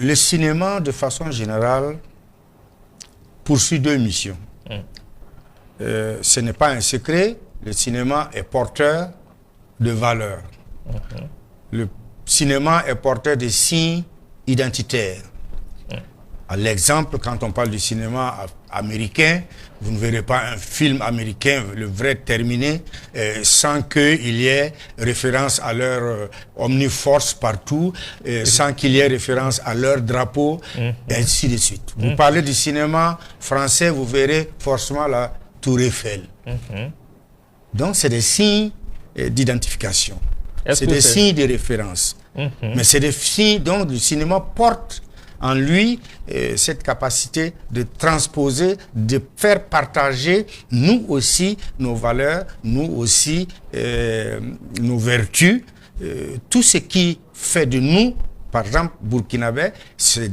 Le cinéma, de façon générale, poursuit deux missions. Ce n'est pas un secret, le cinéma est porteur de valeurs. Le cinéma est porteur de signes identitaires. À l'exemple, quand on parle du cinéma américain, vous ne verrez pas un film américain, le vrai terminé, sans qu'il y ait référence à leur omniforce partout, sans qu'il y ait référence à leur drapeau, et ainsi de suite. Vous parlez du cinéma français, vous verrez forcément la Tour Eiffel. Donc, c'est des signes d'identification. C'est des signes de référence. Mais c'est des signes, donc, le cinéma porte en lui cette capacité de transposer, de faire partager nous aussi nos valeurs, nous aussi nos vertus, tout ce qui fait de nous, par exemple, burkinabé,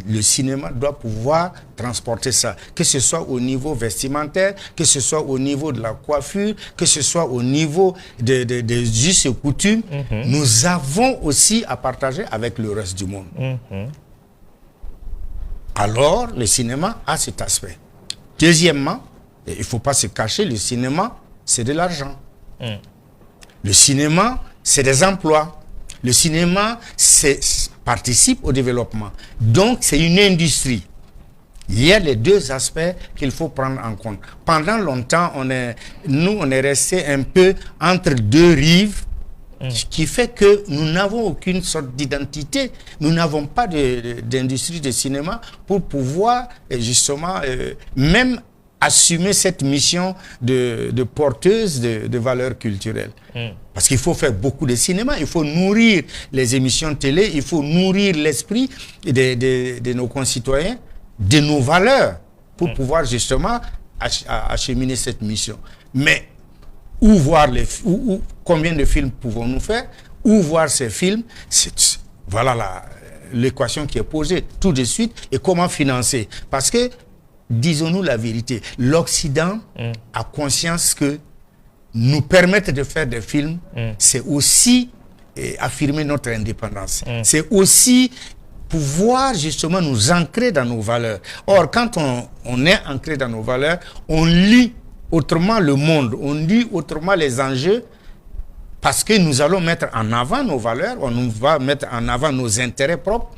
le cinéma doit pouvoir transporter ça, que ce soit au niveau vestimentaire, que ce soit au niveau de la coiffure, que ce soit au niveau des us et coutumes. Nous avons aussi à partager avec le reste du monde. Alors, le cinéma a cet aspect. Deuxièmement, il ne faut pas se cacher, le cinéma, c'est de l'argent. Le cinéma, c'est des emplois. Le cinéma, participe au développement. Donc, c'est une industrie. Il y a les deux aspects qu'il faut prendre en compte. Pendant longtemps, on est resté un peu entre deux rives, ce qui fait que nous n'avons aucune sorte d'identité. Nous n'avons pas d'industrie de cinéma pour pouvoir justement même assumer cette mission de porteuse de valeurs culturelles. Parce qu'il faut faire beaucoup de cinéma, il faut nourrir les émissions de télé, il faut nourrir l'esprit de nos concitoyens, de nos valeurs, pour pouvoir justement acheminer cette mission. Mais où voir combien de films pouvons-nous faire, où voir ces films, voilà l'équation qui est posée tout de suite, et comment financer. Parce que, disons-nous la vérité, l'Occident a conscience que nous permettre de faire des films, c'est aussi affirmer notre indépendance. C'est aussi pouvoir justement nous ancrer dans nos valeurs. Or, quand on est ancré dans nos valeurs, on lit autrement le monde, on lit autrement les enjeux, parce que nous allons mettre en avant nos valeurs, on va mettre en avant nos intérêts propres.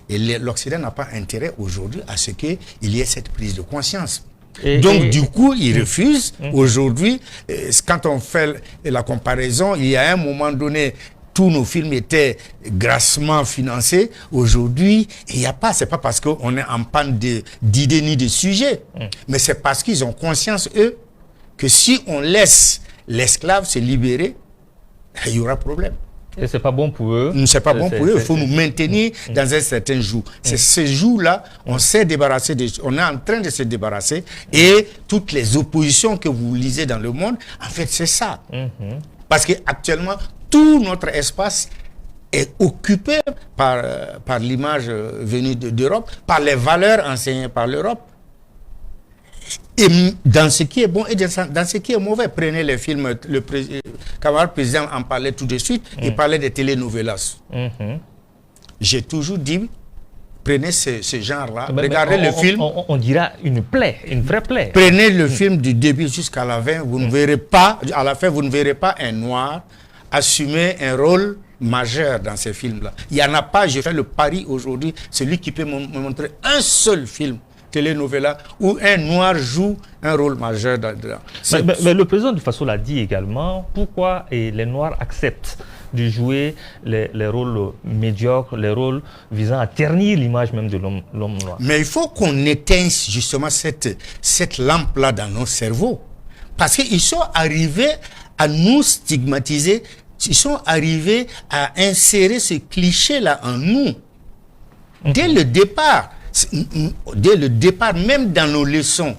Et l'Occident n'a pas intérêt aujourd'hui à ce qu'il y ait cette prise de conscience. Donc, du coup, il refuse. Aujourd'hui, quand on fait la comparaison, il y a un moment donné, tous nos films étaient grassement financés. Aujourd'hui, il n'y a pas. C'est pas parce qu'on est en panne d'idées ni de sujets, mais c'est parce qu'ils ont conscience, eux, que si on laisse l'esclave se libérer, il y aura problème. Et c'est pas bon pour eux. C'est pas bon pour eux. Il faut nous maintenir dans un certain joug. C'est ce joug-là, on s'est débarrassé, on est en train de se débarrasser. Et toutes les oppositions que vous lisez dans le monde, en fait, c'est ça. Parce qu'actuellement, tout notre espace est occupé par l'image venue d'Europe, par les valeurs enseignées par l'Europe. Et dans ce qui est bon et dans ce qui est mauvais, prenez les films, le camarade président en parlait tout de suite, il parlait des telenovelas. J'ai toujours dit, prenez ce genre-là, regardez le film. On dira une plaie, une vraie plaie. Prenez le film du début jusqu'à la fin, vous ne verrez pas, à la fin, vous ne verrez pas un noir assumer un rôle majeur dans ces films-là. Il n'y en a pas, je fais le pari aujourd'hui, celui qui peut me montrer un seul film telenovela où un noir joue un rôle majeur dedans. Mais le président de Faso l'a dit également, pourquoi les noirs acceptent de jouer les rôles médiocres, les rôles visant à ternir l'image même de l'homme noir. Mais il faut qu'on éteigne justement cette lampe-là dans nos cerveaux. Parce qu'ils sont arrivés à nous stigmatiser, ils sont arrivés à insérer ce cliché-là en nous. Dès le départ. Dès le départ, même dans nos leçons.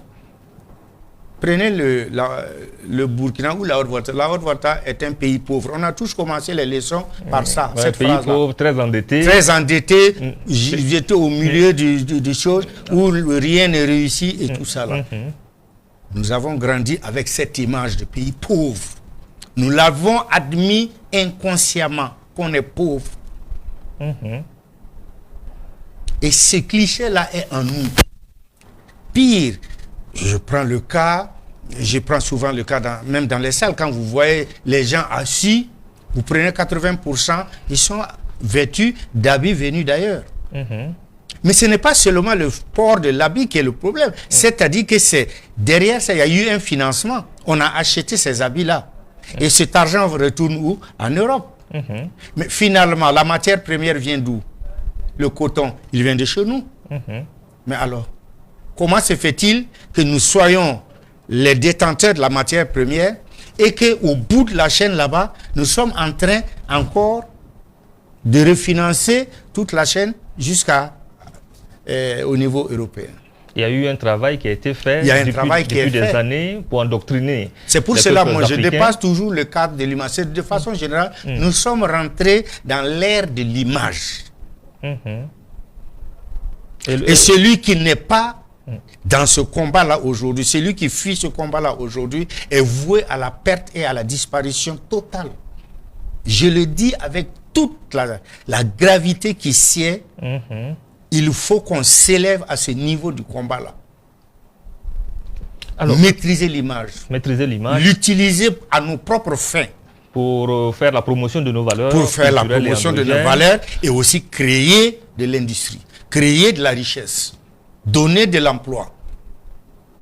Prenez le Burkina ou la Haute-Volta. La Haute-Volta est un pays pauvre. On a tous commencé les leçons par ça, cette pays pauvre, très endetté. Très endetté, j'étais au milieu des choses où rien n'est réussi et tout ça là. Nous avons grandi avec cette image de pays pauvre. Nous l'avons admis inconsciemment qu'on est pauvre. Et ce cliché-là est en nous. Pire, je prends souvent le cas, même dans les salles, quand vous voyez les gens assis, vous prenez 80%, ils sont vêtus d'habits venus d'ailleurs. Mais ce n'est pas seulement le port de l'habit qui est le problème. C'est-à-dire que derrière ça, il y a eu un financement. On a acheté ces habits-là. Et cet argent retourne où? En Europe. Mais finalement, la matière première vient d'où? Le coton, il vient de chez nous. Mais alors, comment se fait-il que nous soyons les détenteurs de la matière première et qu'au bout de la chaîne là-bas, nous sommes en train encore de refinancer toute la chaîne jusqu'à au niveau européen? Il y a eu un travail qui a été fait depuis des années pour endoctriner. C'est pour cela que moi je dépasse toujours le cadre de l'image. De façon générale, nous sommes rentrés dans l'ère de l'image. Et celui qui n'est pas dans ce combat-là aujourd'hui, celui qui fuit ce combat-là aujourd'hui, est voué à la perte et à la disparition totale. Je le dis avec toute la gravité qui sied. Il faut qu'on s'élève à ce niveau du combat-là. Alors, maîtriser l'image. L'utiliser à nos propres fins. Pour faire la promotion de nos valeurs. Pour faire la promotion de nos valeurs et aussi créer de l'industrie. Créer de la richesse. Donner de l'emploi.